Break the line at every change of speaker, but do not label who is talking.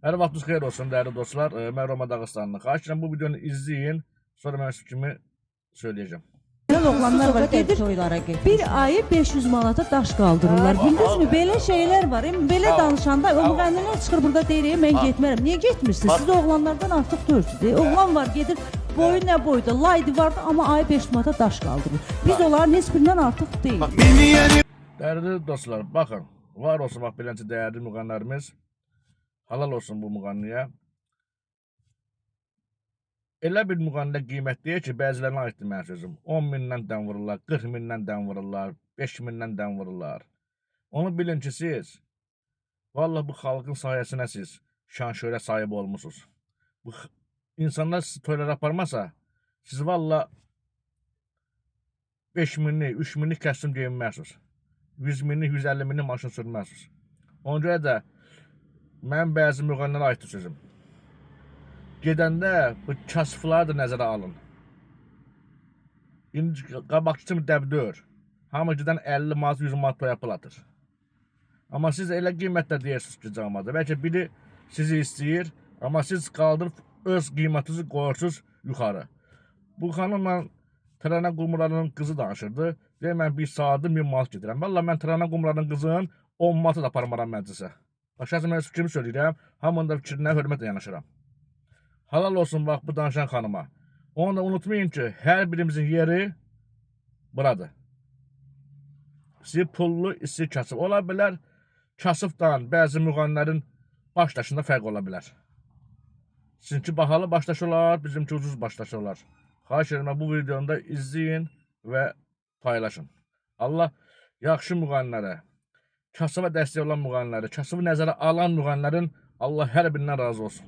Hər vaxtınız xeyir olsun, dəyərli dostlar. Mən Roma Dağıstanlı. Xahiş edirəm bu videonu izləyin. Sonra mən fikrimi söyləyəcəm.
Oğlanlar var gedir bir ayı 500 manata daş qaldırırlar. Bildiniz mi? Belə şeyler var. Belə danışanda o müğənnilər çıxır burada deyir, mən getmərəm. Niyə getmirsiniz? Siz oğlanlardan artıq dörsünüz. Oğlan var gedir boyu nə boyda, laydı vardı amma ayı 500 manata daş qaldırır. Biz onların heç birindən artıq deyil.
Dəyərli dostlar, baxın. Var olsun bax beləncə dəyərli müğənnilərimiz. Halal olsun bu müğənniyə. Elə bir müğənnilə qiymət deyir ki, bəzilərinə aiddir mənim sözüm. 10 mindən dən vururlar, 40 mindən dən vururlar, 5 mindən dən vururlar. Onu bilin ki, siz vallahi bu xalqın sayəsində siz şan-şöhrət sahibi olmusunuz. Bu insanlar sizi toylara aparmasa, siz vallahi 5 minlik, 3 minlik kəstim geyinmərsiniz. 100 minlik, 150 minlik maşın sürmərsiniz. Ona görə də mən bəzi müğənnilərə aiddir sözüm. Gedəndə bu kasıfları da nəzərə alın. İndi qabaqçı kimi dəbdör. Hamı gedən 50 manat, 100 manat toya pul atır. Amma siz elə qiymətlər deyirsiniz ki, cəmaata. Bəlkə biri sizi istəyir, amma siz qaldırıb öz qiymətinizi qoyursunuz yuxarı. Bu xanımla Tərənə Qumruların qızı danışırdı. Deyir, mən bir saatı 1000 manat gedirəm. Valla mən Tərənə Qumruların qızının 10 manatı da aparmaram məclisə. Şəxsən mən fikrimi söyləyirəm, hamının da fikrinə hörmətlə yanaşıram. Halal olsun bax bu danışan xanıma. Onu da unutmayın ki, hər birimizin yeri buradır. İstəyir pullu, istəyir kasıb. Ola bilər, kasıbdan bəzi müğənnilərin başdaşında fərq ola bilər. Sizinki bahalı başdaşı olar, bizimki ucuz başdaşı olar. Xahiş edirəm, bu videonu da izləyin və paylaşın. Allah yaxşı müğənnilərə, kasıba dəstək olan müğənniləri, kasıbı nəzərə alan müğənnilərin Allah hər birindən razı olsun.